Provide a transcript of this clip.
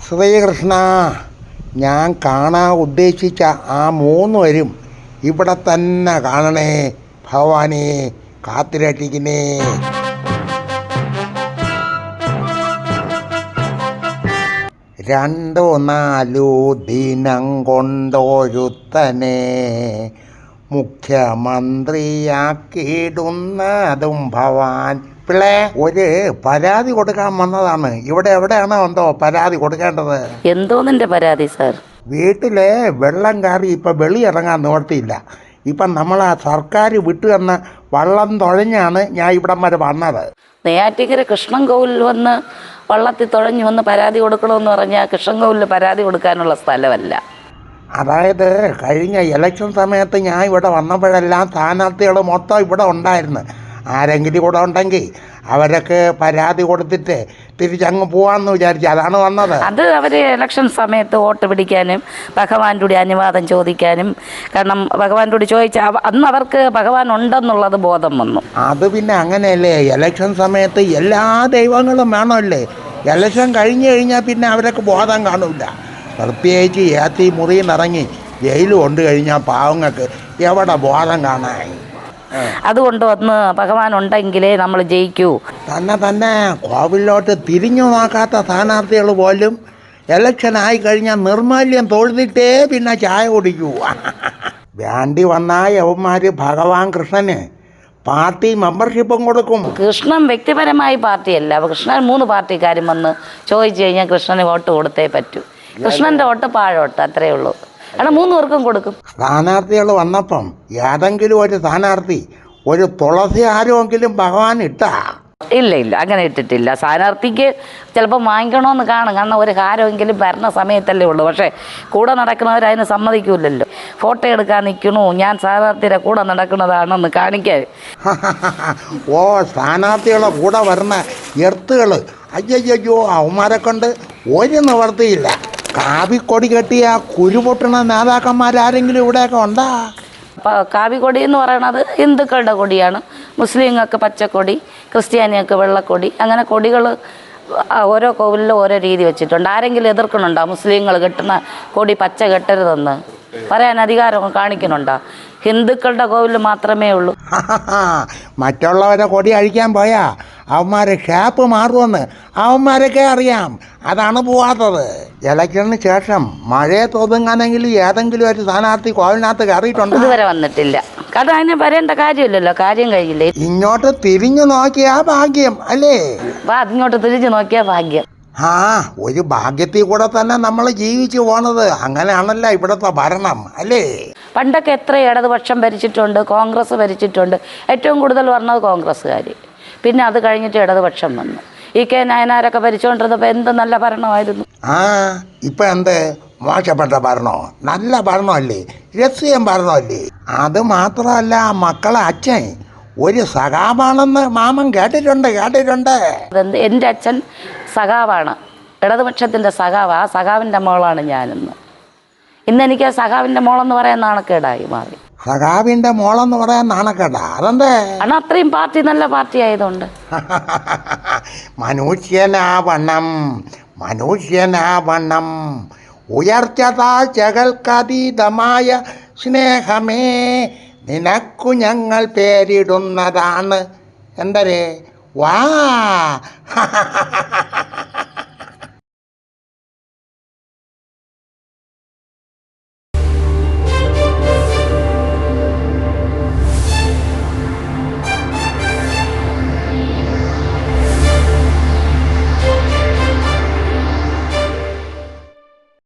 ശ്രീകൃഷ്ണ, ഞാൻ കാണാൻ ഉദ്ദേശിച്ച ആ മൂന്ന് പേരും ഇവിടെ തന്നെ കാണണേ. ഭഗവാനെ കാത്തിരക്ഷിക്കണേ. രണ്ടു നാലു ദിനം കൊണ്ടൊരുത്തനെ മുഖ്യമന്ത്രിയാക്കിയിടുന്നതും ഭവാൻ. പിള്ളേ, ഒരു പരാതി കൊടുക്കാൻ വന്നതാണ്. ഇവിടെ എവിടെയാണോ എന്തോ പരാതി കൊടുക്കേണ്ടത്? എന്തോ നിന്റെ പരാതി സാർ? വീട്ടിലെ വെള്ളം കയറി ഇപ്പം വെളിയിറങ്ങാൻ നിവർത്തിയില്ല. ഇപ്പം നമ്മൾ ആ സർക്കാർ വിട്ടു തന്ന വള്ളം തുഴഞ്ഞാണ് ഞാൻ ഇവിടം വരെ വന്നത്. നെയ്യാറ്റിക്കര കൃഷ്ണൻകോവിലിൽ വന്ന് വള്ളത്തിൽ തുഴഞ്ഞു വന്ന് പരാതി കൊടുക്കണമെന്ന് പറഞ്ഞാൽ കൃഷ്ണൻകോവിലിൽ പരാതി കൊടുക്കാനുള്ള സ്ഥലമല്ല. അതായത് കഴിഞ്ഞ ഇലക്ഷൻ സമയത്ത് ഞാൻ ഇവിടെ വന്നപ്പോഴെല്ലാം സ്ഥാനാർത്ഥികൾ മൊത്തം ഇവിടെ ഉണ്ടായിരുന്നു. ആരെങ്കിലും കൂടെ ഉണ്ടെങ്കിൽ അവരൊക്കെ പരാതി കൊടുത്തിട്ട് തിരിച്ചങ്ങ് പോവാമെന്ന് വിചാരിച്ചു. അതാണ് വന്നത്. അത് അവർ ഇലക്ഷൻ സമയത്ത് വോട്ട് പിടിക്കാനും ഭഗവാന്റെ കൂടി അനുവാദം ചോദിക്കാനും, കാരണം ഭഗവാന്റെ കൂടി ചോദിച്ചാൽ അന്ന് അവർക്ക് ഭഗവാൻ ഉണ്ടെന്നുള്ളത് ബോധം വന്നു. അത് പിന്നെ അങ്ങനെയല്ലേ, ഇലക്ഷൻ സമയത്ത് എല്ലാ ദൈവങ്ങളും വേണമല്ലേ. ഇലക്ഷൻ കഴിഞ്ഞ് കഴിഞ്ഞാൽ പിന്നെ അവരൊക്കെ ബോധം കാണില്ല. പ്രത്യേകിച്ച് ഏത്തി മുറിയിൽ നിന്നിറങ്ങി ജയില് കൊണ്ടു കഴിഞ്ഞാൽ പാവങ്ങൾക്ക് എവിടെ ബോധം കാണാൻ. അതുകൊണ്ട് വന്ന് ഭഗവാൻ ഉണ്ടെങ്കിലേ നമ്മൾ ജയിക്കൂ. തന്നെ കോവിലോട്ട് തിരിഞ്ഞു നോക്കാത്ത സ്ഥാനാർത്ഥികൾ പോലും ഇലക്ഷൻ ആയി കഴിഞ്ഞാൽ നിർമാല്യം തൊഴുതിട്ടേ പിന്നെ ചായ കുടിക്കൂ. വേണ്ടി വന്നാൽ യവന്മാർ ഭഗവാൻ കൃഷ്ണന് പാർട്ടി മെമ്പർഷിപ്പും കൊടുക്കും. കൃഷ്ണൻ വ്യക്തിപരമായി പാർട്ടിയല്ല. കൃഷ്ണൻ 3 പാർട്ടിക്കാരും വന്ന് ചോദിച്ചു കഴിഞ്ഞാൽ കൃഷ്ണന് വോട്ട് കൊടുത്തേ പറ്റൂ. കൃഷ്ണൻ്റെ വോട്ട് പാഴോട്ട്, അത്രയേ ഉള്ളൂ. അവിടെ 3 പേർക്കും കൊടുക്കും. സ്ഥാനാർത്ഥികൾ വന്നപ്പം ഏതെങ്കിലും ഒരു സ്ഥാനാർത്ഥി ഒരു തുളസി ആരുമെങ്കിലും ഭഗവാൻ ഇട്ടാ? ഇല്ല, അങ്ങനെ ഇട്ടിട്ടില്ല. സ്ഥാനാർത്ഥിക്ക് ചിലപ്പോൾ വാങ്ങിക്കണമെന്ന് കാണും, കാരണം ഒരു ഹാരമെങ്കിലും ഭരണ സമയത്തല്ലേ ഉള്ളൂ. പക്ഷേ കൂടെ നടക്കുന്നവർ അതിന് സമ്മതിക്കൂലല്ലോ. ഫോട്ടോ എടുക്കാൻ നിൽക്കണു, ഞാൻ സ്ഥാനാർത്ഥിയുടെ കൂടെ നടക്കുന്നതാണെന്ന് കാണിക്കാൻ. ഓ, സ്ഥാനാർത്ഥികളെ കൂടെ വരുന്ന എർത്തുകൾ, അയ്യോ അവന്മാരെ കൊണ്ട് ഒരു നിവർത്തിയില്ല. കാവിക്കൊടി കെട്ടിയ കുരുപൊട്ടണ നേതാക്കന്മാരാരെങ്കിലും ഇവിടെയൊക്കെ ഉണ്ടാ? കാവിക്കൊടി എന്ന് പറയണത് ഹിന്ദുക്കളുടെ കൊടിയാണ്. മുസ്ലിങ്ങൾക്ക് പച്ചക്കൊടി, ക്രിസ്ത്യാനികൾക്ക് വെള്ളക്കൊടി, അങ്ങനെ കൊടികൾ ഓരോ കോവിലിലും ഓരോ രീതി വെച്ചിട്ടുണ്ട്. ആരെങ്കിലും എതിർക്കണുണ്ടോ മുസ്ലിങ്ങൾ കെട്ടുന്ന കൊടി പച്ച കെട്ടരുതെന്ന് പറയാൻ അധികാരം കാണിക്കണുണ്ടോ? ഹിന്ദുക്കളുടെ കോവിൽ മാത്രമേ ഉള്ളൂ. മറ്റുള്ളവരെ കൊടി അഴിക്കാൻ പോയാ അവന്മാരെ ഷാപ്പ് മാറുമെന്ന് അവന്മാരൊക്കെ അറിയാം. അതാണ് പോവാത്തത്. ഇലക്ഷന് ശേഷം മഴയെ തോന്നുകയാണെങ്കിലും ഏതെങ്കിലും ഒരു സ്ഥാനാർത്ഥി കോവിലിനകത്ത് കയറിയിട്ടുണ്ടോ? ഇതുവരെ വന്നിട്ടില്ല. കാരണം അതിന് വരേണ്ട കാര്യമില്ലല്ലോ, കാര്യം കഴിയില്ലേ. ഇങ്ങോട്ട് തിരിഞ്ഞു നോക്കിയാ ഭാഗ്യം അല്ലേ? ഇങ്ങോട്ട് തിരിഞ്ഞു നോക്കിയാ ഭാഗ്യം. ഒരു ഭാഗ്യത്തിൽ കൂടെ തന്നെ നമ്മൾ ജീവിച്ചു പോണത്. അങ്ങനെയാണല്ലോ ഇവിടുത്തെ ഭരണം അല്ലേ? പണ്ടൊക്കെ എത്ര ഇടതുപക്ഷം ഭരിച്ചിട്ടുണ്ട്, കോൺഗ്രസ് ഭരിച്ചിട്ടുണ്ട്. ഏറ്റവും കൂടുതൽ പറഞ്ഞത് കോൺഗ്രസ്സുകാർ. പിന്നെ അത് കഴിഞ്ഞിട്ട് ഇടതുപക്ഷം വന്നു. കെ നായനാരൊക്കെ ഭരിച്ചുകൊണ്ടിരുന്നപ്പോൾ എന്ത് നല്ല ഭരണമായിരുന്നു. ഇപ്പം എന്ത് മോശപ്പെട്ട ഭരണോ? നല്ല ഭരണമല്ലേ, രഹസ്യം ഭരണമല്ലേ. അത് മാത്രമല്ല, മക്കളെ അച്ഛൻ ഒരു സഖാവാണെന്ന് മാമൻ കേട്ടിട്ടുണ്ട്. എൻ്റെ അച്ഛൻ സഖാവാണ്, ഇടതുപക്ഷത്തിൻ്റെ സഖാവ്. ആ സഖാവിൻ്റെ മോളാണ് ഞാനിന്ന്. ഇന്നെനിക്ക് സഖാവിൻ്റെ മോളെന്ന് പറയാൻ നാണക്കേടായി മാറി. സഖാവിൻ്റെ മോളെന്ന് പറയാൻ നാണക്കേടാ? അതെന്തേ? കാരണം അത്രയും പാർട്ടി നല്ല പാർട്ടി ആയതുകൊണ്ട്. മനുഷ്യനാവണം ഉയർച്ച താഴ്ചകൾക്കതീതമായ സ്നേഹമേ നിനക്കു ഞങ്ങൾ പേരിടുന്നതാണ്. എന്തരേ? വാ